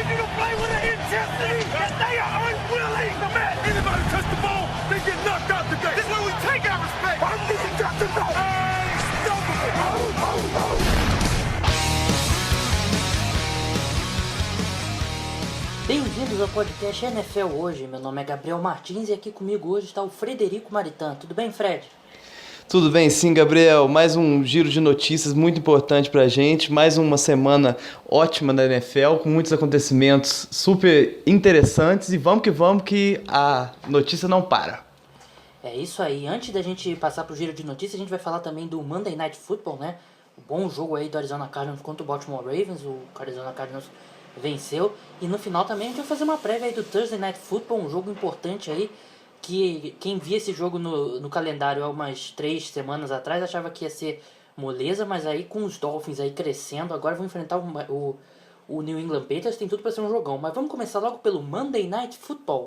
easy to play with the intensity that they are unwilling to match. Anybody touch the ball, they get knocked out today. This is where we take our respect. I'm being got to go. Bem-vindos ao podcast NFL Hoje. Meu nome é Gabriel Martins e aqui comigo hoje está o Frederico Maritan. Tudo bem, Fred? Tudo bem, sim, Gabriel. Mais um giro de notícias muito importante pra gente. Mais uma semana ótima da NFL, com muitos acontecimentos super interessantes. E vamos que a notícia não para. É isso aí. Antes da gente passar pro giro de notícias, a gente vai falar também do Monday Night Football, né? O bom jogo aí do Arizona Cardinals contra o Baltimore Ravens. O Arizona Cardinals venceu. E no final também a gente vai fazer uma prévia aí do Thursday Night Football, um jogo importante aí. Que quem via esse jogo no calendário há umas 3 semanas atrás achava que ia ser moleza, mas aí com os Dolphins aí crescendo, agora vão enfrentar o New England Patriots, tem tudo para ser um jogão. Mas vamos começar logo pelo Monday Night Football.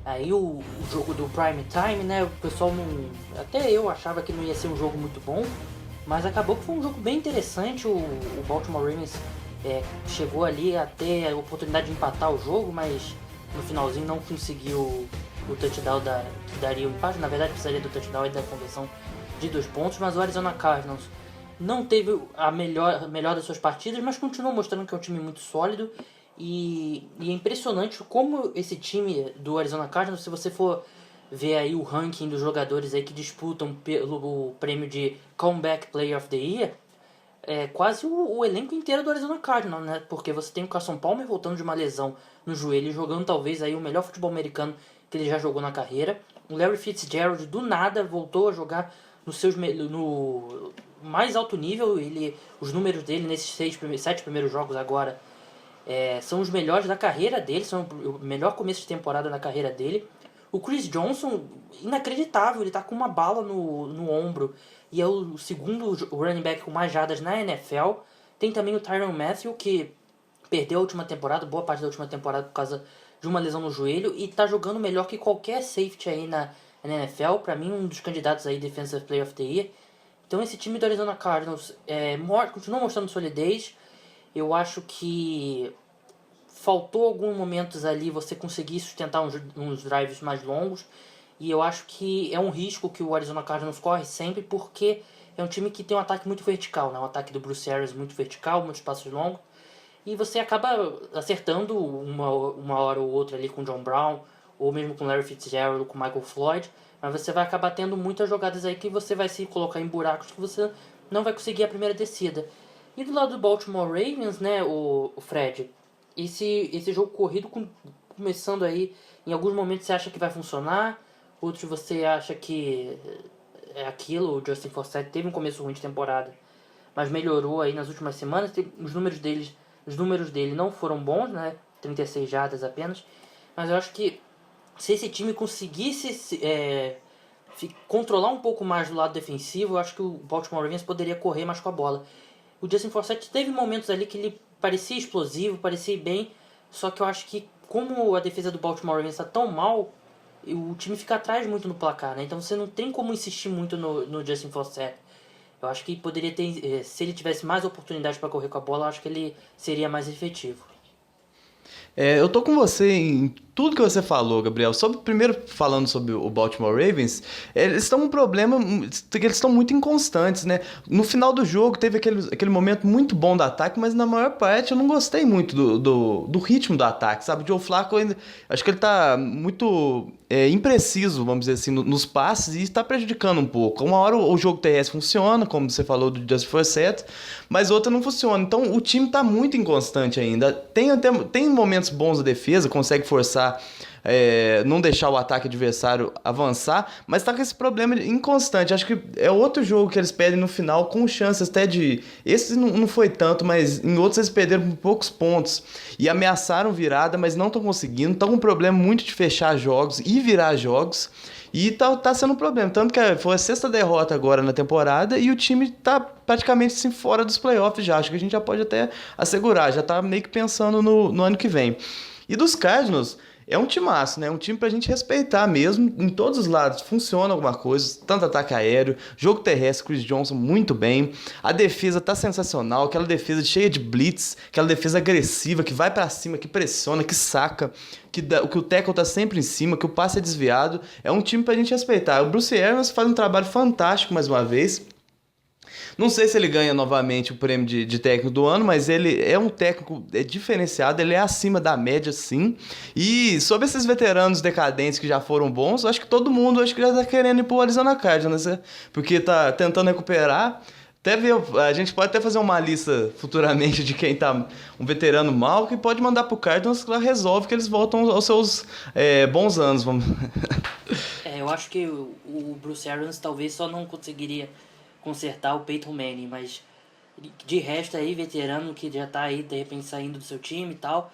Aí o jogo do Prime Time, né, o pessoal não... Até eu achava que não ia ser um jogo muito bom, mas acabou que foi um jogo bem interessante. O Baltimore Ravens chegou ali a ter a oportunidade de empatar o jogo, mas no finalzinho não conseguiu o touchdown que daria o empate. Na verdade precisaria do touchdown e da conversão de 2 pontos, mas o Arizona Cardinals não teve a melhor das suas partidas, mas continuou mostrando que é um time muito sólido. E é impressionante como esse time do Arizona Cardinals, se você for ver aí o ranking dos jogadores aí que disputam pelo prêmio de Comeback Player of the Year, é quase o elenco inteiro do Arizona Cardinals, né? Porque você tem o Carson Palmer voltando de uma lesão no joelho, jogando talvez aí o melhor futebol americano que ele já jogou na carreira. O Larry Fitzgerald do nada voltou a jogar no mais alto nível. Os números dele nesses 7 primeiros jogos agora são os melhores da carreira dele, são o melhor começo de temporada da carreira dele. O Chris Johnson, inacreditável, ele tá com uma bala no ombro e é o segundo running back com mais jardas na NFL. Tem também o Tyrann Mathieu, que perdeu a última temporada, boa parte da última temporada por causa de uma lesão no joelho, e tá jogando melhor que qualquer safety aí na NFL. Pra mim, um dos candidatos aí Defensive Player of the Year. Então esse time do Arizona Cardinals continua mostrando solidez. Eu acho que faltou alguns momentos ali você conseguir sustentar uns drives mais longos. E eu acho que é um risco que o Arizona Cardinals corre sempre, porque é um time que tem um ataque muito vertical, né? Um ataque do Bruce Arians muito vertical, muitos passos longos. E você acaba acertando uma hora ou outra ali com o John Brown, ou mesmo com o Larry Fitzgerald, ou com o Michael Floyd. Mas você vai acabar tendo muitas jogadas aí que você vai se colocar em buracos que você não vai conseguir a primeira descida. E do lado do Baltimore Ravens, né, o Fred, esse jogo corrido começando aí, em alguns momentos você acha que vai funcionar, outros você acha que é aquilo. O Justin Forsett teve um começo ruim de temporada, mas melhorou aí nas últimas semanas. Os números dele não foram bons, né, 36 jardas apenas, mas eu acho que se esse time conseguisse controlar um pouco mais do lado defensivo, eu acho que o Baltimore Ravens poderia correr mais com a bola. O Justin Forsett teve momentos ali que ele parecia explosivo, parecia bem, só que eu acho que como a defesa do Baltimore Ravens está tão mal, o time fica atrás muito no placar, né? Então você não tem como insistir muito no Justin Forsett. Eu acho que poderia ter, se ele tivesse mais oportunidade para correr com a bola, eu acho que ele seria mais efetivo. Eu tô com você em tudo que você falou, Gabriel. Primeiro falando sobre o Baltimore Ravens, eles estão um problema, que eles estão muito inconstantes, né? No final do jogo teve aquele momento muito bom do ataque, mas na maior parte eu não gostei muito do ritmo do ataque, sabe? O Joe Flacco, acho que ele tá muito impreciso, vamos dizer assim, nos passes, e está prejudicando um pouco. Uma hora o jogo terrestre funciona, como você falou do Justin Forsett, mas outra não funciona. Então o time tá muito inconstante ainda. Tem momentos bons da defesa, consegue forçar, não deixar o ataque adversário avançar, mas tá com esse problema inconstante. Acho que é outro jogo que eles perdem no final, com chances até de... Esse não foi tanto, mas em outros eles perderam por poucos pontos e ameaçaram virada, mas não estão conseguindo. Estão com um problema muito de fechar jogos e virar jogos, e tá sendo um problema. Tanto que foi a 6ª derrota agora na temporada e o time tá praticamente assim, fora dos playoffs já. Acho que a gente já pode até assegurar, já tá meio que pensando no ano que vem. E dos Cardinals, é um timaço, né? É um time pra gente respeitar mesmo, em todos os lados. Funciona alguma coisa, tanto ataque aéreo, jogo terrestre, Chris Johnson muito bem. A defesa tá sensacional, aquela defesa cheia de blitz, aquela defesa agressiva, que vai pra cima, que pressiona, que saca, que o tackle tá sempre em cima, que o passe é desviado. É um time pra gente respeitar. O Bruce Arians faz um trabalho fantástico mais uma vez. Não sei se ele ganha novamente o prêmio de técnico do ano, mas ele é um técnico diferenciado, ele é acima da média, sim. E sobre esses veteranos decadentes que já foram bons, eu acho que todo mundo acho que já tá querendo ir pro Arizona Cardinals, né? Porque tá tentando recuperar. Até ver, a gente pode até fazer uma lista futuramente de quem tá um veterano mal, que pode mandar pro Cardinals que lá resolve que eles voltam aos seus bons anos. Vamos. Eu acho que o Bruce Arians talvez só não conseguiria consertar o Peyton Manning, mas de resto aí, veterano que já tá aí de repente saindo do seu time e tal,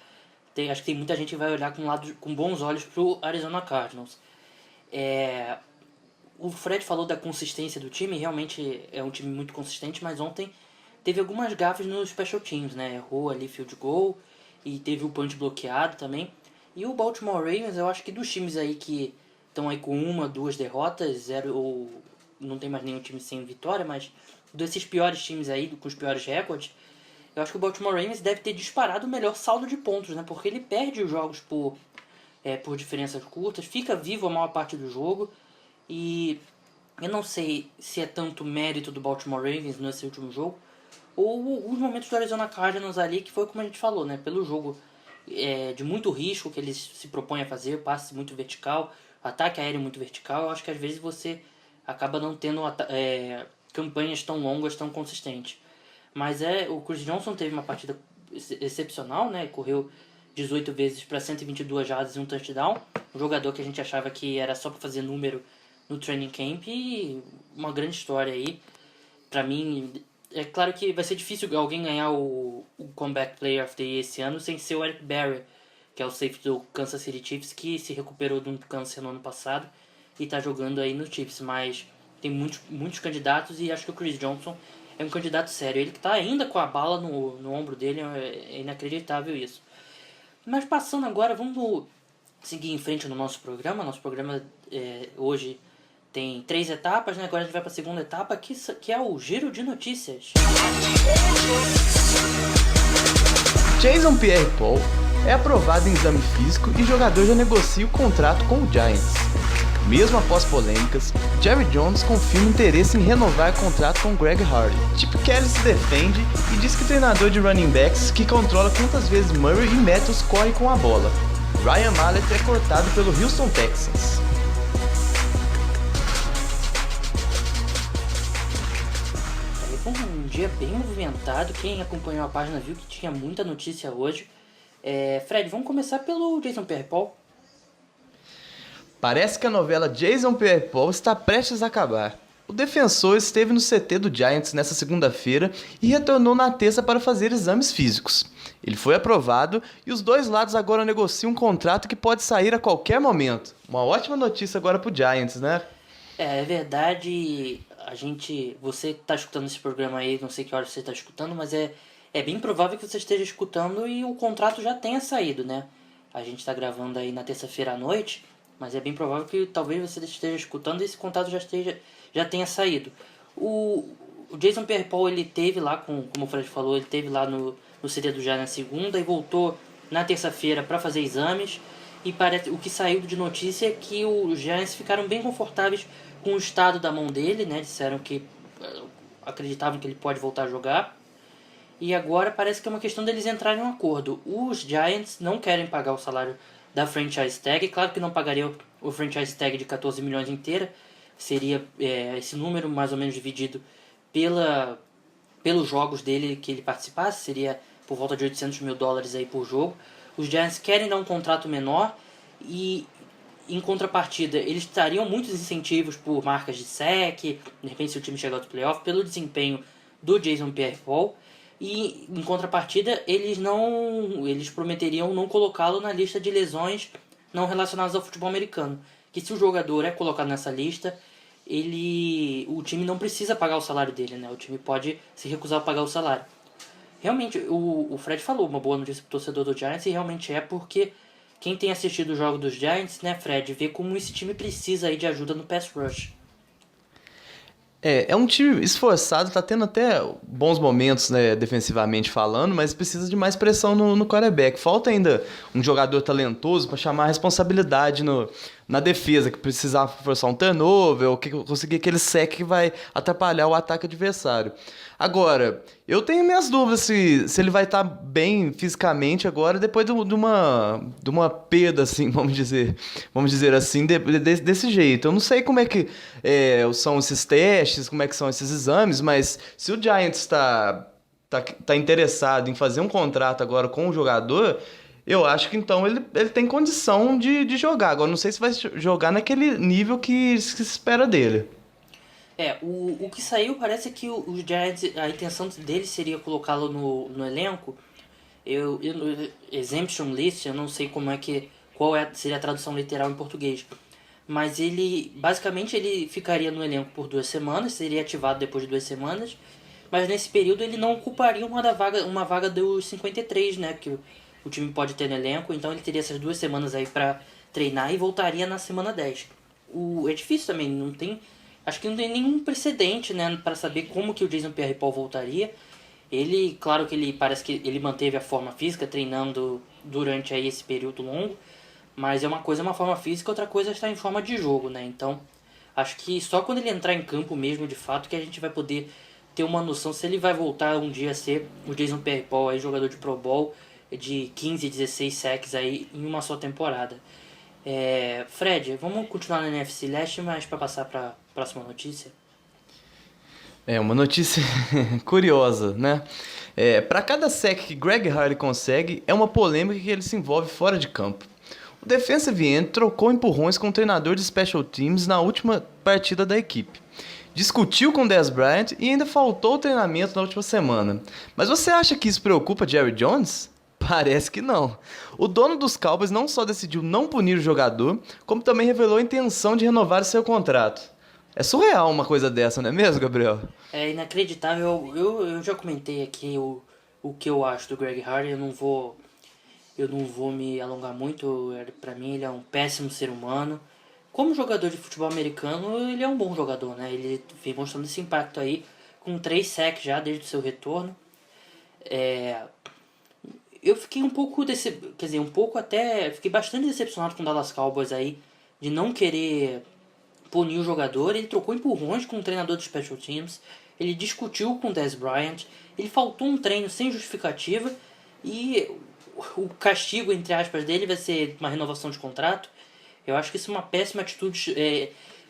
acho que tem muita gente que vai olhar com bons olhos pro Arizona Cardinals. O Fred falou da consistência do time, realmente é um time muito consistente, mas ontem teve algumas gafes nos special teams, né? Errou ali field goal e teve o punch bloqueado também. E o Baltimore Ravens, eu acho que dos times aí que estão aí com 1, 2 derrotas, 0 ou não tem mais nenhum time sem vitória, mas desses piores times aí, com os piores recordes, eu acho que o Baltimore Ravens deve ter disparado o melhor saldo de pontos, né? Porque ele perde os jogos por diferenças curtas, fica vivo a maior parte do jogo. E eu não sei se é tanto mérito do Baltimore Ravens nesse último jogo, ou os momentos do Arizona Cardinals ali, que foi como a gente falou, né? Pelo jogo de muito risco que eles se propõem a fazer, passe muito vertical, ataque aéreo muito vertical, eu acho que às vezes você acaba não tendo campanhas tão longas, tão consistentes. Mas o Chris Johnson teve uma partida excepcional, né? Correu 18 vezes para 122 jardas e um touchdown. Um jogador que a gente achava que era só para fazer número no training camp, e uma grande história aí. Pra mim, é claro que vai ser difícil alguém ganhar o Comeback Player of the Year esse ano sem ser o Eric Berry, que é o safety do Kansas City Chiefs, que se recuperou de um câncer no ano passado e tá jogando aí no Chiefs. Mas tem muitos candidatos e acho que o Chris Johnson é um candidato sério. Ele que tá ainda com a bala no ombro dele, é inacreditável isso. Mas passando agora, vamos seguir em frente no nosso programa. Nosso programa hoje tem 3 etapas, né? Agora a gente vai para a segunda etapa, que é o Giro de Notícias. Jason Pierre-Paul é aprovado em exame físico e o jogador já negocia o contrato com o Giants. Mesmo após polêmicas, Jerry Jones confirma interesse em renovar o contrato com Greg Hardy. Chip Kelly se defende e diz que o treinador de running backs que controla quantas vezes Murray e Matthews correm com a bola. Ryan Mallett é cortado pelo Houston Texans. Foi um dia bem movimentado. Quem acompanhou a página viu que tinha muita notícia hoje. Fred, vamos começar pelo Jason Pierre-Paul. Parece que a novela Jason Pierre-Paul está prestes a acabar. O defensor esteve no CT do Giants nesta segunda-feira e retornou na terça para fazer exames físicos. Ele foi aprovado e os dois lados agora negociam um contrato que pode sair a qualquer momento. Uma ótima notícia agora para o Giants, né? É verdade, você está escutando esse programa aí, não sei que hora você está escutando, mas é bem provável que você esteja escutando e o contrato já tenha saído, né? A gente está gravando aí na terça-feira à noite, mas é bem provável que talvez você esteja escutando e esse contrato já tenha saído. O Jason Pierre-Paul, ele teve lá, como o Fred falou, ele teve lá no CT do Giants na segunda e voltou na terça-feira para fazer exames. E o que saiu de notícia é que os Giants ficaram bem confortáveis com o estado da mão dele, né? Disseram que acreditavam que ele pode voltar a jogar. E agora parece que é uma questão deles entrarem em um acordo. Os Giants não querem pagar o salário da franchise tag. Claro que não pagaria o franchise tag de 14 milhões inteira. Seria esse número mais ou menos dividido pelos jogos dele que ele participasse. Seria por volta de $800 mil aí por jogo. Os Giants querem dar um contrato menor e, em contrapartida, eles dariam muitos incentivos por marcas de sec, de repente se o time chegar ao playoff, pelo desempenho do Jason Pierre-Paul. E, em contrapartida, eles prometeriam não colocá-lo na lista de lesões não relacionadas ao futebol americano. Que se o jogador é colocado nessa lista, o time não precisa pagar o salário dele, né? O time pode se recusar a pagar o salário. Realmente, o Fred falou uma boa notícia pro torcedor do Giants, e realmente porque quem tem assistido o jogo dos Giants, né, Fred, vê como esse time precisa aí de ajuda no pass rush. É um time esforçado, tá tendo até bons momentos, né, defensivamente falando, mas precisa de mais pressão no quarterback. Falta ainda um jogador talentoso para chamar a responsabilidade na defesa, que precisar forçar um turnover, ou que conseguir aquele sec que vai atrapalhar o ataque adversário. Agora, eu tenho minhas dúvidas se ele vai estar bem fisicamente agora, depois de uma perda, assim, vamos dizer assim, desse jeito. Eu não sei como é que são esses testes, como é que são esses exames, mas se o Giants tá interessado em fazer um contrato agora com o jogador, eu acho que então ele tem condição de jogar. Agora, não sei se vai jogar naquele nível que se espera dele. O que saiu parece que os Giants, a intenção deles seria colocá-lo no elenco. Exemption list, eu não sei qual seria a tradução literal em português. Mas basicamente ele ficaria no elenco por 2 semanas, seria ativado depois de 2 semanas. Mas nesse período ele não ocuparia uma vaga dos 53, né, que o time pode ter no elenco. Então ele teria essas 2 semanas aí para treinar e voltaria na semana 10. É difícil também, acho que não tem nenhum precedente, né, para saber como que o Jason Pierre-Paul voltaria. Claro que parece que ele manteve a forma física treinando durante aí esse período longo, mas uma coisa é uma forma física, outra coisa é estar em forma de jogo, né? Então, acho que só quando ele entrar em campo mesmo, de fato, que a gente vai poder ter uma noção se ele vai voltar um dia a ser o Jason Pierre-Paul, aí, jogador de Pro Bowl, de 15, 16 sacks aí em uma só temporada. Fred, vamos continuar na NFC Leste, mas para passar para a próxima notícia. Uma notícia curiosa, né? Para cada sec que Greg Hardy consegue, é uma polêmica que ele se envolve fora de campo. O defensive end trocou empurrões com o treinador de special teams na última partida da equipe. Discutiu com Dez Bryant e ainda faltou o treinamento na última semana. Mas você acha que isso preocupa Jerry Jones? Parece que não. O dono dos Cowboys não só decidiu não punir o jogador, como também revelou a intenção de renovar seu contrato. É surreal uma coisa dessa, não é mesmo, Gabriel? É inacreditável. Eu já comentei aqui o que eu acho do Greg Hardy. Eu não vou me alongar muito. Pra mim ele é um péssimo ser humano. Como jogador de futebol americano, ele é um bom jogador, né? Ele vem mostrando esse impacto aí, com 3 sacks já desde o seu retorno. Eu fiquei fiquei bastante decepcionado com o Dallas Cowboys aí, de não querer punir o jogador. Ele trocou empurrões com o treinador de special teams, ele discutiu com o Dez Bryant, ele faltou um treino sem justificativa e o castigo, entre aspas, dele vai ser uma renovação de contrato. Eu acho que isso é uma péssima atitude,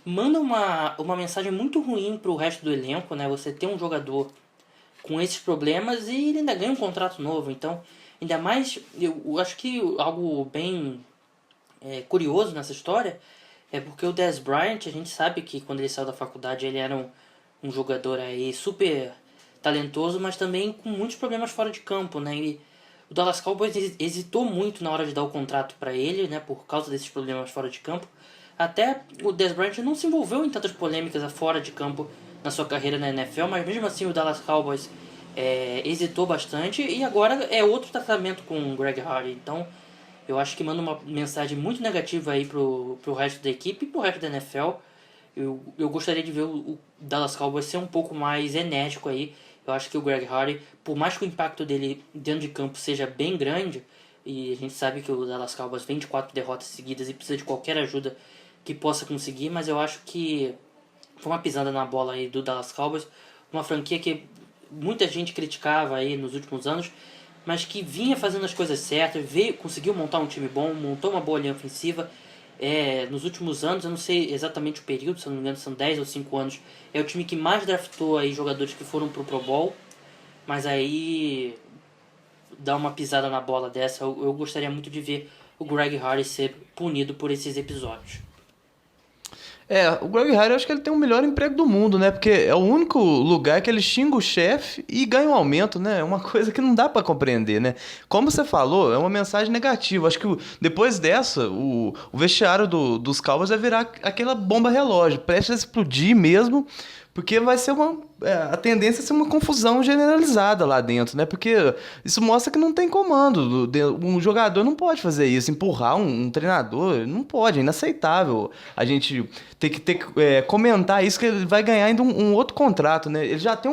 manda uma mensagem muito ruim pro resto do elenco, né? Você ter um jogador com esses problemas e ele ainda ganha um contrato novo. Então, ainda mais, eu acho que algo bem curioso nessa história é porque o Dez Bryant, a gente sabe que quando ele saiu da faculdade ele era um jogador aí super talentoso, mas também com muitos problemas fora de campo, né? O Dallas Cowboys hesitou muito na hora de dar o contrato para ele, né, por causa desses problemas fora de campo. Até o Dez Bryant não se envolveu em tantas polêmicas fora de campo na sua carreira na NFL, mas mesmo assim o Dallas Cowboys hesitou bastante e agora é outro tratamento com o Greg Hardy. Então eu acho que manda uma mensagem muito negativa aí pro resto da equipe e pro resto da NFL. Eu gostaria de ver o Dallas Cowboys ser um pouco mais enérgico aí. Eu acho que o Greg Hardy, por mais que o impacto dele dentro de campo seja bem grande, e a gente sabe que o Dallas Cowboys vem de 4 derrotas seguidas e precisa de qualquer ajuda que possa conseguir, mas eu acho que foi uma pisada na bola aí do Dallas Cowboys, uma franquia que muita gente criticava aí nos últimos anos, mas que vinha fazendo as coisas certas, conseguiu montar um time bom, montou uma boa linha ofensiva. Nos últimos anos, eu não sei exatamente o período, se eu não me engano são 10 ou 5 anos, é o time que mais draftou aí jogadores que foram pro Pro Bowl, mas aí dá uma pisada na bola dessa. Eu gostaria muito de ver o Greg Hardy ser punido por esses episódios. O Greg Hardy, eu acho que ele tem o melhor emprego do mundo, né? Porque é o único lugar que ele xinga o chefe e ganha um aumento, né? É uma coisa que não dá pra compreender, né? Como você falou, é uma mensagem negativa. Acho que depois dessa, o vestiário dos Cowboys vai virar aquela bomba relógio, prestes a explodir mesmo, porque vai ser a tendência é ser uma confusão generalizada lá dentro, né? Porque isso mostra que não tem comando. Um jogador não pode fazer isso, empurrar um treinador, não pode, é inaceitável. A gente ter que comentar isso, que ele vai ganhar ainda um outro contrato, né? Ele já tem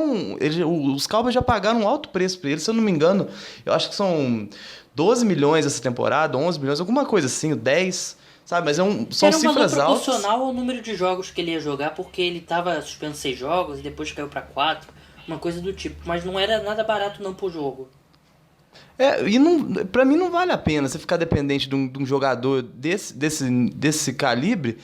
os Cowboys já pagaram um alto preço pra ele, se eu não me engano, eu acho que são 12 milhões essa temporada, 11 milhões, alguma coisa assim, 10. Sabe, mas são Era um valor cifras altas. proporcional ao número de jogos que ele ia jogar, porque ele tava suspenso 6 jogos e depois caiu pra 4, uma coisa do tipo. Mas não era nada barato não pro jogo. E pra mim não vale a pena você ficar dependente de um jogador desse calibre,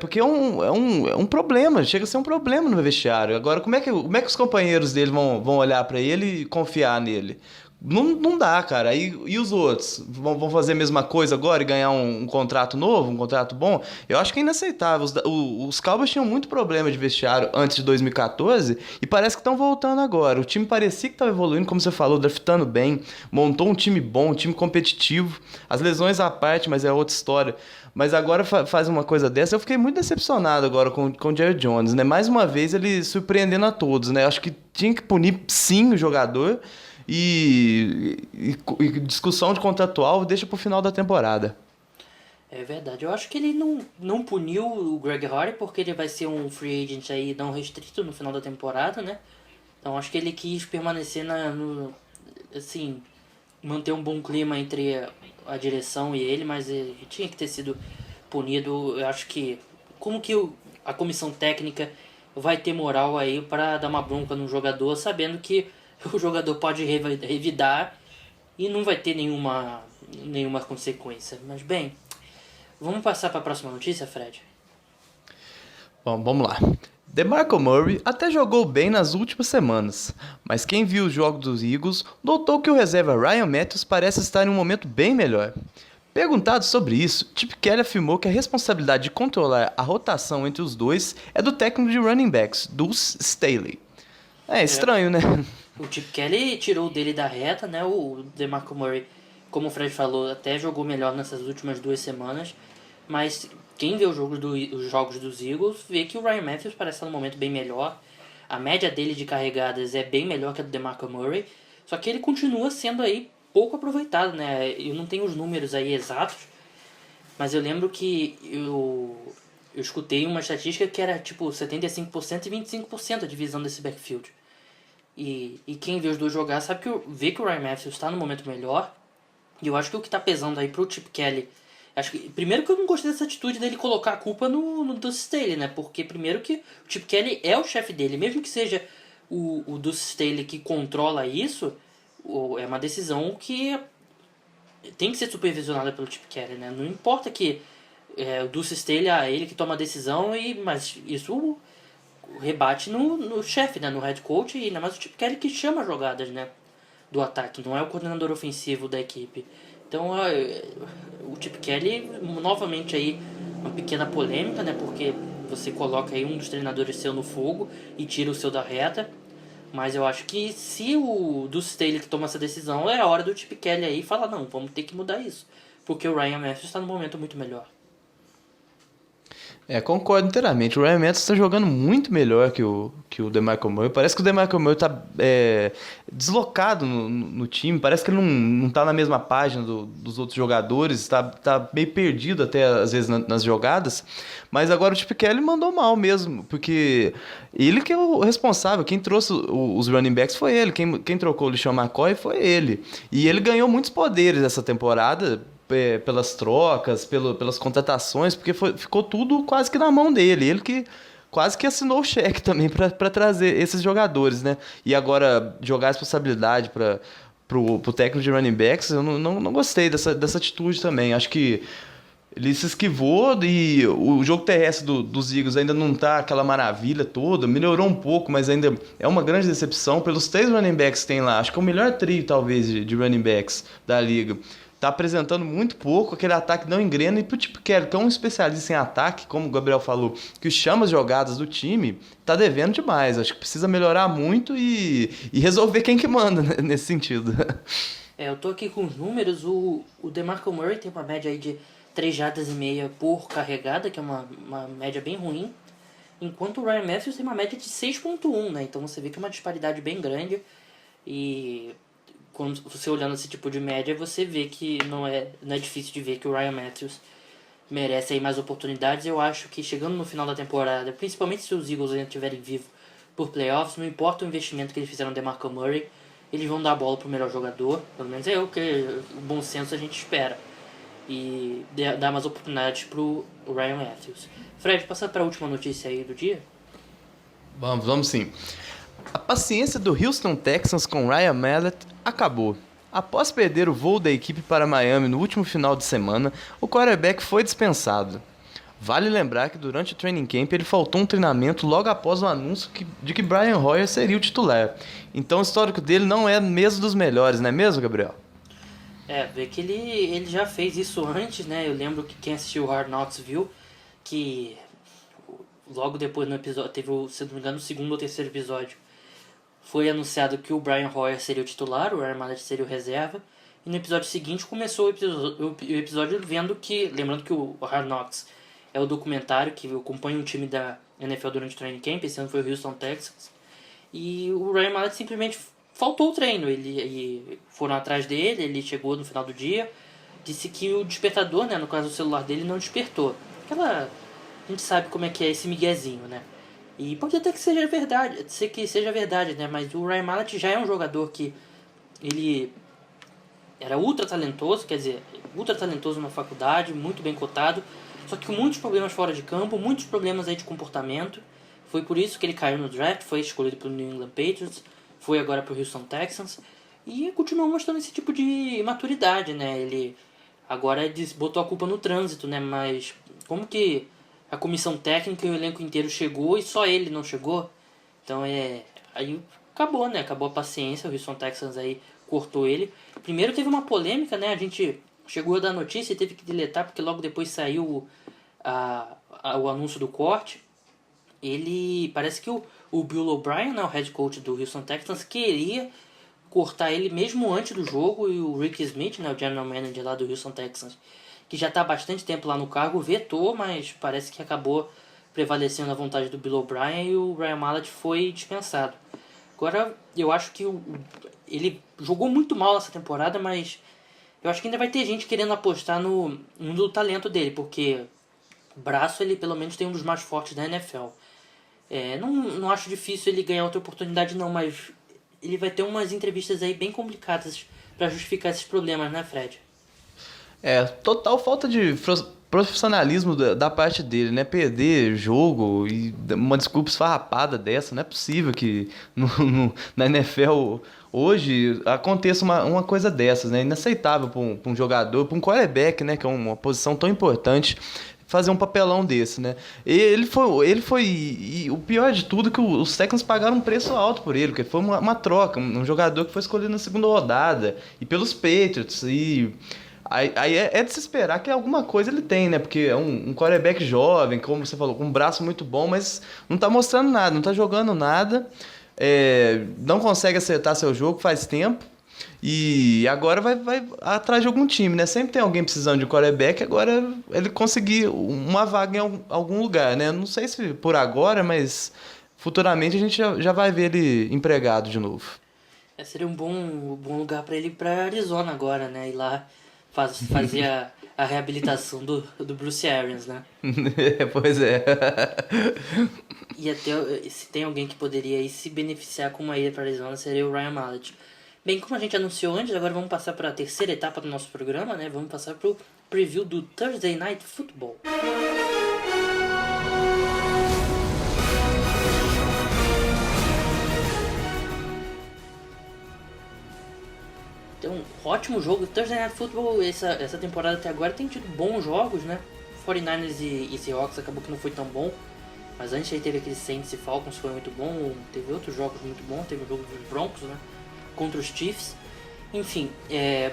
porque é um problema, chega a ser um problema no vestiário. Agora, como é que os companheiros dele vão olhar pra ele e confiar nele? Não dá, cara. E os outros? Vão fazer a mesma coisa agora e ganhar um contrato novo, um contrato bom? Eu acho que é inaceitável. Os Cowboys tinham muito problema de vestiário antes de 2014 e parece que estão voltando agora. O time parecia que estava evoluindo, como você falou, draftando bem, montou um time bom, um time competitivo. As lesões à parte, mas é outra história. Mas agora faz uma coisa dessa. Eu fiquei muito decepcionado agora com o Jerry Jones, né? Mais uma vez ele surpreendendo a todos, né? Acho que tinha que punir sim o jogador. E discussão de contratual deixa pro final da temporada. É verdade. Eu acho que ele não puniu o Greg Hardy porque ele vai ser um free agent aí não restrito no final da temporada, né? Então acho que ele quis permanecer assim, manter um bom clima entre a direção e ele, mas ele tinha que ter sido punido. Eu acho que como que a comissão técnica vai ter moral aí para dar uma bronca no jogador, sabendo que o jogador pode revidar e não vai ter nenhuma consequência. Mas bem, vamos passar para a próxima notícia, Fred? Bom, vamos lá. DeMarco Murray até jogou bem nas últimas semanas, mas quem viu os jogos dos Eagles notou que o reserva Ryan Mathews parece estar em um momento bem melhor. Perguntado sobre isso, Chip Kelly afirmou que a responsabilidade de controlar a rotação entre os dois é do técnico de running backs, Deuce Staley. É estranho, né? O Chip Kelly tirou dele da reta, né? O DeMarco Murray, como o Fred falou, até jogou melhor nessas últimas 2 semanas. Mas quem vê os jogos dos Eagles vê que o Ryan Mathews parece estar num momento bem melhor. A média dele de carregadas é bem melhor que a do DeMarco Murray. Só que ele continua sendo aí pouco aproveitado, né? Eu não tenho os números aí exatos, mas eu lembro que eu escutei uma estatística que era tipo 75% e 25% a divisão desse backfield. E quem vê os dois jogar sabe vê que o Ryan Mathews está no momento melhor. E eu acho que o que está pesando aí pro Chip Kelly... primeiro que eu não gostei dessa atitude dele colocar a culpa no Deuce Staley, né? Porque primeiro que o Chip Kelly é o chefe dele. Mesmo que seja o Deuce Staley que controla isso, é uma decisão que tem que ser supervisionada pelo Chip Kelly, né? Não importa que o Deuce Staley é ele que toma a decisão, mas isso... rebate no chefe, né, no head coach, e ainda mais o Chip Kelly que chama jogadas, né, do ataque, não é o coordenador ofensivo da equipe. Então o Chip Kelly, novamente aí, uma pequena polêmica, né, porque você coloca aí um dos treinadores seu no fogo e tira o seu da reta, mas eu acho que se o Deuce Staley que toma essa decisão, é a hora do Chip Kelly aí falar, não, vamos ter que mudar isso, porque o Ryan Mathews está num momento muito melhor. Concordo inteiramente. O Ryan Mathews está jogando muito melhor que o DeMarco Murray. Parece que o DeMarco Murray está deslocado no time. Parece que ele não está na mesma página dos outros jogadores. Está meio perdido até, às vezes, nas jogadas. Mas agora o Chip Kelly mandou mal mesmo. Porque ele que é o responsável. Quem trouxe os running backs foi ele. Quem trocou o LeSean McCoy foi ele. E ele ganhou muitos poderes essa temporada, pelas trocas, pelas contratações, porque ficou tudo quase que na mão dele. Ele que quase que assinou o cheque também para trazer esses jogadores, né? E agora jogar a responsabilidade pro técnico de running backs, eu não gostei dessa atitude também. Acho que ele se esquivou e o jogo terrestre dos Eagles ainda não tá aquela maravilha toda, melhorou um pouco, mas ainda é uma grande decepção pelos 3 running backs que tem lá. Acho que é o melhor trio, talvez, de running backs da liga. Tá apresentando muito pouco, aquele ataque não engrena, e pro Chip Kelly, que é um especialista em ataque, como o Gabriel falou, que chama as jogadas do time, tá devendo demais. Acho que precisa melhorar muito e resolver quem que manda, né, nesse sentido. Eu tô aqui com os números, o DeMarco Murray tem uma média aí de 3,5 jardas por carregada, que é uma média bem ruim. enquanto o Ryan Matthews tem uma média de 6.1, né? Então você vê que é uma disparidade bem grande e quando você olhando esse tipo de média, você vê que não é difícil de ver que o Ryan Matthews merece aí mais oportunidades. Eu acho que chegando no final da temporada, principalmente se os Eagles ainda estiverem vivos por playoffs, não importa o investimento que eles fizeram no DeMarco Murray, eles vão dar a bola pro melhor jogador, pelo menos é o que o bom senso a gente espera, e dar mais oportunidades pro Ryan Matthews. Fred, passa para a última notícia aí do dia. Vamos sim. A paciência do Houston Texans com Ryan Mallett acabou. Após perder o voo da equipe para Miami no último final de semana, o quarterback foi dispensado. Vale lembrar que durante o training camp ele faltou um treinamento logo após o anúncio de que Brian Hoyer seria o titular. Então o histórico dele não é mesmo dos melhores, não é mesmo, Gabriel? Vê que ele já fez isso antes, né? Eu lembro que quem assistiu o Hard Knocks viu que logo depois no episódio, teve, se não me engano, o segundo ou terceiro episódio, foi anunciado que o Brian Hoyer seria o titular, o Ryan Mallett seria o reserva. E no episódio seguinte começou o episódio vendo que, lembrando que o Hard Knocks é o documentário que acompanha um time da NFL durante o training camp, esse ano foi o Houston Texans. E o Ryan Mallett simplesmente faltou o treino, e foram atrás dele, ele chegou no final do dia, disse que o despertador, né, no caso o celular dele, não despertou. A gente sabe como é que é esse miguezinho, né? E pode até que seja verdade, né? Mas o Ryan Mallett já é um jogador que ele era ultra talentoso, quer dizer, ultra talentoso na faculdade, muito bem cotado, só que com muitos problemas fora de campo, muitos problemas aí de comportamento. Foi por isso que ele caiu no draft, foi escolhido pelo New England Patriots, foi agora pro Houston Texans e continuou mostrando esse tipo de maturidade, né? Ele agora botou a culpa no trânsito, né? Mas como que a comissão técnica e o elenco inteiro chegou e só ele não chegou? Então aí acabou, né? Acabou a paciência, o Houston Texans aí cortou ele. Primeiro teve uma polêmica, né? A gente chegou a dar notícia e teve que deletar porque logo depois saiu o anúncio do corte. Ele, parece que o Bill O'Brien, né, o head coach do Houston Texans, queria cortar ele mesmo antes do jogo, e o Rick Smith, né, o general manager lá do Houston Texans, que já está há bastante tempo lá no cargo, vetou, mas parece que acabou prevalecendo a vontade do Bill O'Brien e o Ryan Mallett foi dispensado. Agora, eu acho que ele jogou muito mal essa temporada, mas eu acho que ainda vai ter gente querendo apostar no talento dele, porque braço ele pelo menos tem um dos mais fortes da NFL. Não acho difícil ele ganhar outra oportunidade não, mas ele vai ter umas entrevistas aí bem complicadas para justificar esses problemas, né, Fred? Total falta de profissionalismo da parte dele, né? Perder jogo e uma desculpa esfarrapada dessa, não é possível que na NFL hoje aconteça uma coisa dessas, né? Inaceitável para um jogador, para um quarterback, né? Que é uma posição tão importante, fazer um papelão desse, né? Ele foi e o pior de tudo é que os Texans pagaram um preço alto por ele, porque foi uma troca, um jogador que foi escolhido na segunda rodada e pelos Patriots, e aí é de se esperar que alguma coisa ele tem, né? Porque é um quarterback jovem, como você falou, com um braço muito bom, mas não tá mostrando nada, não tá jogando nada, não consegue acertar seu jogo faz tempo. E agora vai atrás de algum time, né? Sempre tem alguém precisando de quarterback, agora ele conseguir uma vaga em algum lugar, né? Não sei se por agora, mas futuramente a gente já vai ver ele empregado de novo. Seria um bom lugar para ele ir para Arizona agora, né? Ir lá fazer a reabilitação do Bruce Arians, né? Pois é. E até se tem alguém que poderia aí se beneficiar com uma ida para Arizona seria o Ryan Mallett. Bem, como a gente anunciou antes, agora vamos passar para a terceira etapa do nosso programa, né? Vamos passar para o preview do Thursday Night Football. Então, ótimo jogo. Thursday Night Football, essa temporada até agora tem tido bons jogos, né? 49ers e Seahawks acabou que não foi tão bom. Mas antes aí teve aquele Saints e Falcons, foi muito bom. Teve outros jogos muito bons. Teve o jogo dos Broncos, né? Contra os Chiefs. Enfim,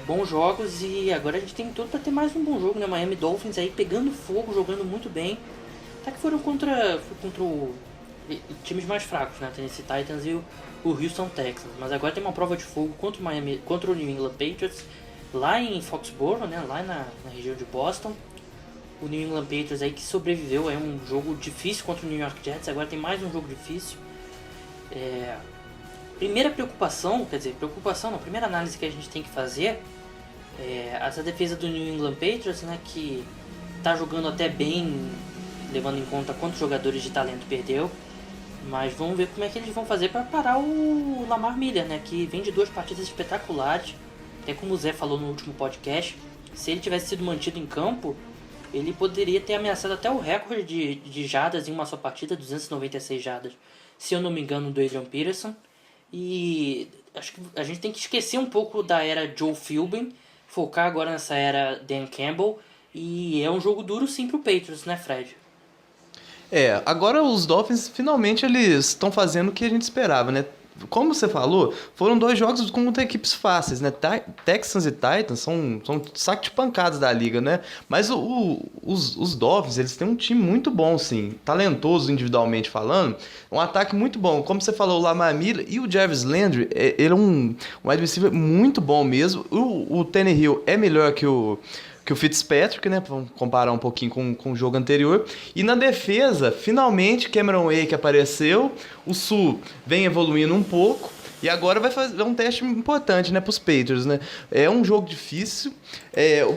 bons jogos, e agora a gente tem tudo para ter mais um bom jogo, né? Miami Dolphins aí pegando fogo, jogando muito bem. Até que foram contra times mais fracos, né? Tennessee Titans e o Houston Texans. Mas agora tem uma prova de fogo contra o New England Patriots, lá em Foxborough, né? Lá na região de Boston. o New England Patriots aí que sobreviveu, é um jogo difícil contra o New York Jets, agora tem mais um jogo difícil. Primeira preocupação, primeira análise que a gente tem que fazer é essa defesa do New England Patriots, né, que tá jogando até bem, levando em conta quantos jogadores de talento perdeu, mas vamos ver como é que eles vão fazer para parar o Lamar Miller, né, que vem de 2 partidas espetaculares, até como o Zé falou no último podcast, se ele tivesse sido mantido em campo, ele poderia ter ameaçado até o recorde de jardas em uma só partida, 296 jardas, se eu não me engano, do Adrian Peterson. E acho que a gente tem que esquecer um pouco da era Joe Philbin, focar agora nessa era Dan Campbell. E é um jogo duro sim pro Patriots, né, Fred? Agora os Dolphins finalmente eles estão fazendo o que a gente esperava, né? Como você falou, foram 2 jogos contra equipes fáceis, né? Texans e Titans são saco de pancadas da liga, né? Mas os Dolphins, eles têm um time muito bom, sim. Talentoso individualmente falando. Um ataque muito bom. Como você falou, o Lamar Miller e o Jarvis Landry, ele é um wide receiver muito bom mesmo. O Tannehill é melhor que o Fitzpatrick, né? Vamos comparar um pouquinho com o jogo anterior. E na defesa, finalmente, Cameron Wake apareceu. O Sul vem evoluindo um pouco. E agora vai fazer um teste importante, né, para os Patriots, né? É um jogo difícil.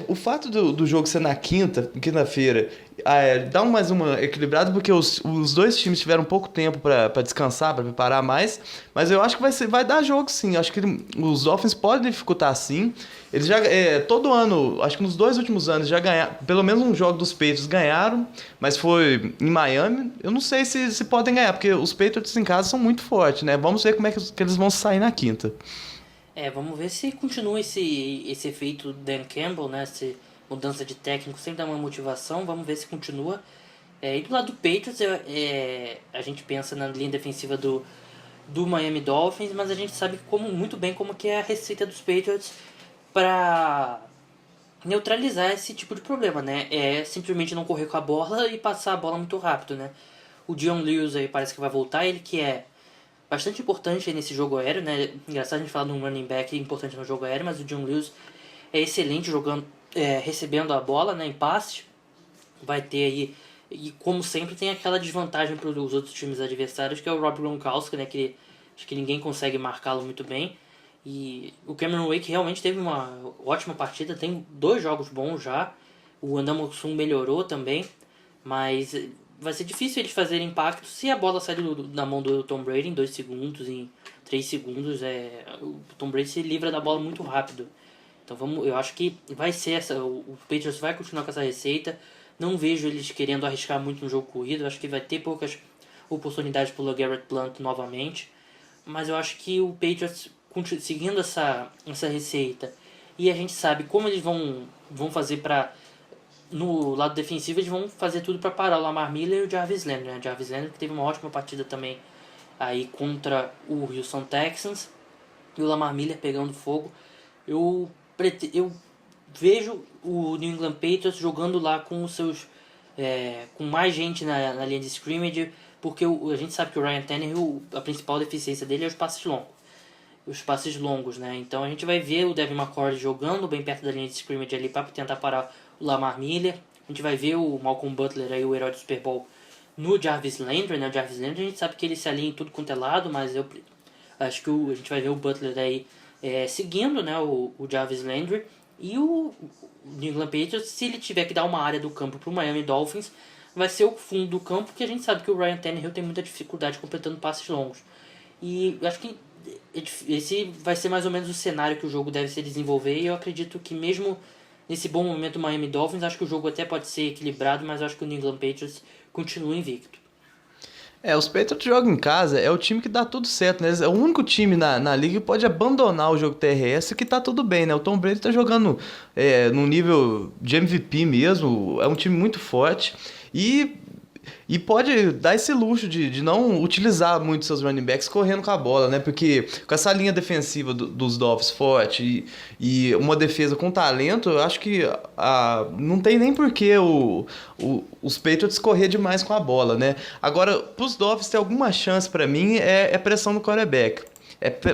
O fato do jogo ser na quinta-feira, dá mais uma equilibrada, porque os 2 times tiveram pouco tempo para descansar, para preparar mais. Mas eu acho que vai dar jogo, sim. Eu acho que os Dolphins podem dificultar, sim. Eles já, todo ano, acho que nos 2 últimos anos, já ganharam, pelo menos um jogo dos Patriots ganharam, mas foi em Miami. Eu não sei se podem ganhar, porque os Patriots em casa são muito fortes, né? Vamos ver como é que eles vão sair na quinta. Vamos ver se continua esse efeito Dan Campbell, né? Essa mudança de técnico sempre dá uma motivação, vamos ver se continua. E do lado do Patriots, a gente pensa na linha defensiva do Miami Dolphins, mas a gente sabe muito bem como que é a receita dos Patriots para neutralizar esse tipo de problema, né? É simplesmente não correr com a bola e passar a bola muito rápido, né? O Dion Lewis aí parece que vai voltar, ele que é bastante importante aí nesse jogo aéreo, né? Engraçado a gente falar de um running back importante no jogo aéreo, mas o Dion Lewis é excelente jogando, recebendo a bola, né, em passe. Vai ter aí, e como sempre tem aquela desvantagem para os outros times adversários, que é o Rob Gronkowski, né? Que acho que ninguém consegue marcá-lo muito bem. E o Cameron Wake realmente teve uma ótima partida, tem 2 jogos bons já. O Andam Sun melhorou também, mas vai ser difícil eles fazerem impacto se a bola sair da mão do Tom Brady em 2 segundos, em 3 segundos. O Tom Brady se livra da bola muito rápido. Então eu acho que vai ser o Patriots vai continuar com essa receita. Não vejo eles querendo arriscar muito no jogo corrido, acho que vai ter poucas oportunidades para o LeGarrette Blount novamente. Mas eu acho que o Patriots, seguindo essa receita, e a gente sabe como eles vão fazer no lado defensivo, eles vão fazer tudo para parar o Lamar Miller e o Jarvis Landry, né? Jarvis Landry que teve uma ótima partida também aí contra o Houston Texans, e o Lamar Miller pegando fogo. Eu vejo o New England Patriots jogando lá com os seus com mais gente na linha de scrimmage, porque a gente sabe que o Ryan Tannehill, a principal deficiência dele é os passes longos, né? Então a gente vai ver o Devin McCourty jogando bem perto da linha de scrimmage ali para tentar parar o Lamar Miller. A gente vai ver o Malcolm Butler aí, o herói do Super Bowl, no Jarvis Landry, né? O Jarvis Landry a gente sabe que ele se alinha em tudo quanto é lado, mas eu acho que a gente vai ver o Butler aí seguindo, né, o Jarvis Landry. E o New England Patriots, se ele tiver que dar uma área do campo para o Miami Dolphins, vai ser o fundo do campo, que a gente sabe que o Ryan Tannehill tem muita dificuldade completando passes longos. E acho que esse vai ser mais ou menos o cenário que o jogo deve se desenvolver, e eu acredito que mesmo nesse bom momento do Miami Dolphins, acho que o jogo até pode ser equilibrado, mas acho que o New England Patriots continua invicto. Os Patriots jogam em casa, é o time que dá tudo certo, né? É o único time na liga que pode abandonar o jogo terrestre, que tá tudo bem, né? O Tom Brady tá jogando num nível de MVP mesmo, é um time muito forte e pode dar esse luxo de não utilizar muito seus running backs correndo com a bola, né? Porque com essa linha defensiva dos Dolphins forte e uma defesa com talento, eu acho que não tem nem porquê os Patriots correr demais com a bola, né? Agora, pros Dolphins ter alguma chance, pra mim, é pressão no quarterback.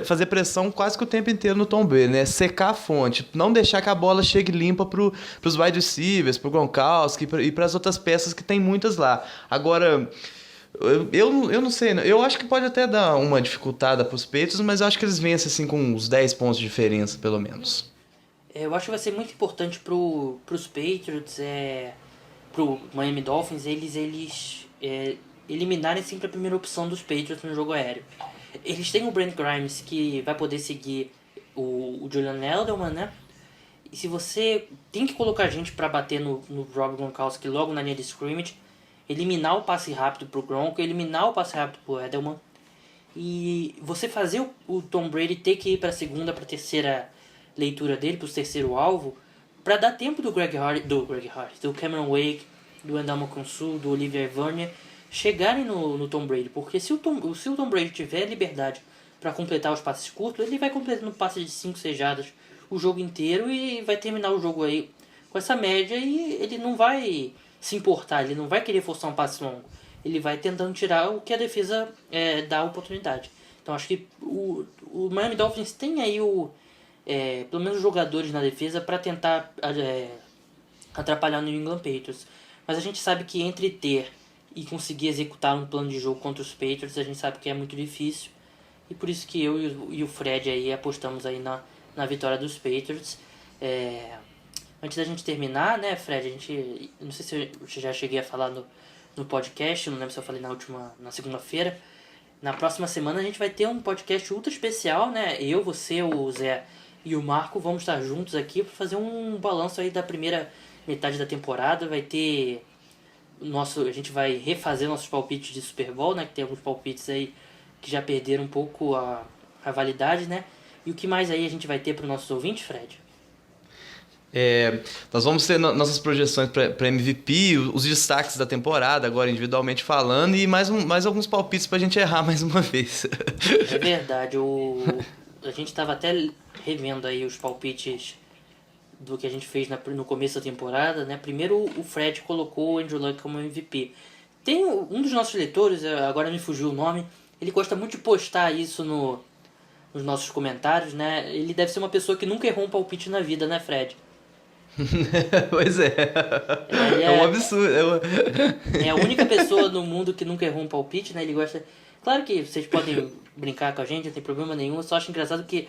fazer pressão quase que o tempo inteiro no Tom Brady, né? Secar a fonte, não deixar que a bola chegue limpa pros wide receivers, pro Gronkowski e para as outras peças que tem muitas lá. Agora, eu não sei, eu acho que pode até dar uma dificultada pros Patriots, mas eu acho que eles vencem assim com uns 10 pontos de diferença, pelo menos. Eu acho que vai ser muito importante pros Patriots, pro Miami Dolphins, eles eliminarem sempre a primeira opção dos Patriots no jogo aéreo. Eles têm o Brent Grimes, que vai poder seguir o Julian Edelman, né? E se você tem que colocar gente para bater no Rob Gronkowski logo na linha de scrimmage, eliminar o passe rápido pro Gronk, eliminar o passe rápido pro Edelman, e você fazer o Tom Brady ter que ir para a segunda, para a terceira leitura dele, para o terceiro alvo, para dar tempo do do Cameron Wake, do Ndamukong Suh, do Olivier Vernon chegarem no Tom Brady, porque se o Tom Brady tiver liberdade para completar os passes curtos, ele vai completando passe de 5, 6 jardas o jogo inteiro e vai terminar o jogo aí com essa média, e ele não vai se importar, ele não vai querer forçar um passe longo, ele vai tentando tirar o que a defesa dá a oportunidade. Então acho que o Miami Dolphins tem aí pelo menos jogadores na defesa para tentar atrapalhar no New England Patriots, mas a gente sabe que entre ter e conseguir executar um plano de jogo contra os Patriots, a gente sabe que é muito difícil, e por isso que eu e o Fred aí apostamos aí na vitória dos Patriots. Antes da gente terminar, né, Fred, não sei se eu já cheguei a falar no podcast, não lembro se eu falei na segunda-feira. Na próxima semana a gente vai ter um podcast ultra especial, né? Eu, você, o Zé e o Marco vamos estar juntos aqui para fazer um balanço aí da primeira metade da temporada. Vai ter a gente vai refazer nossos palpites de Super Bowl, né? Que tem alguns palpites aí que já perderam um pouco a validade, né? E o que mais aí a gente vai ter para os nossos ouvintes, Fred? Nós vamos ter nossas projeções para MVP, os destaques da temporada, agora individualmente falando, e mais alguns palpites para a gente errar mais uma vez. É verdade, a gente estava até revendo aí os palpites do que a gente fez no começo da temporada, né? Primeiro o Fred colocou o Andrew Luck como MVP. Tem um dos nossos leitores, agora me fugiu o nome, ele gosta muito de postar isso nos nossos comentários, né? Ele deve ser uma pessoa que nunca errou um palpite na vida, né, Fred? Pois é. É um absurdo. É a única pessoa no mundo que nunca errou um palpite, né? Ele gosta. Claro que vocês podem brincar com a gente, não tem problema nenhum. Eu só acho engraçado que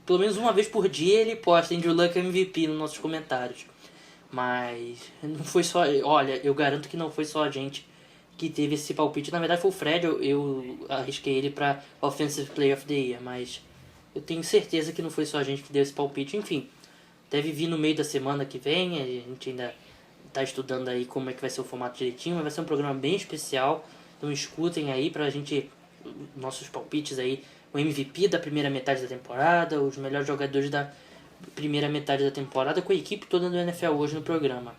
pelo menos uma vez por dia ele posta Andrew Luck MVP nos nossos comentários. Mas não foi só. Olha, eu garanto que não foi só a gente que teve esse palpite. Na verdade foi o Fred, eu arrisquei ele pra Offensive Player of the Year, mas eu tenho certeza que não foi só a gente que deu esse palpite. Enfim, deve vir no meio da semana que vem, a gente ainda está estudando aí como é que vai ser o formato direitinho, mas vai ser um programa bem especial, então escutem aí pra gente, nossos palpites aí, o MVP da primeira metade da temporada, os melhores jogadores da primeira metade da temporada, com a equipe toda do NFL hoje no programa.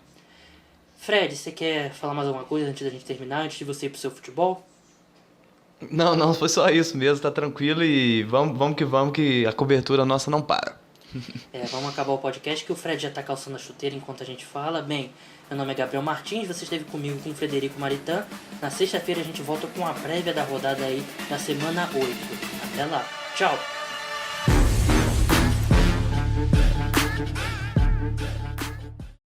Fred, você quer falar mais alguma coisa antes da gente terminar, antes de você ir pro seu futebol? Não, foi só isso mesmo, tá tranquilo, e vamos que a cobertura nossa não para. Vamos acabar o podcast que o Fred já tá calçando a chuteira enquanto a gente fala. Bem, meu nome é Gabriel Martins, você esteve comigo com o Frederico Maritã. Na sexta-feira a gente volta com a prévia da rodada aí da semana 8. Até lá, tchau!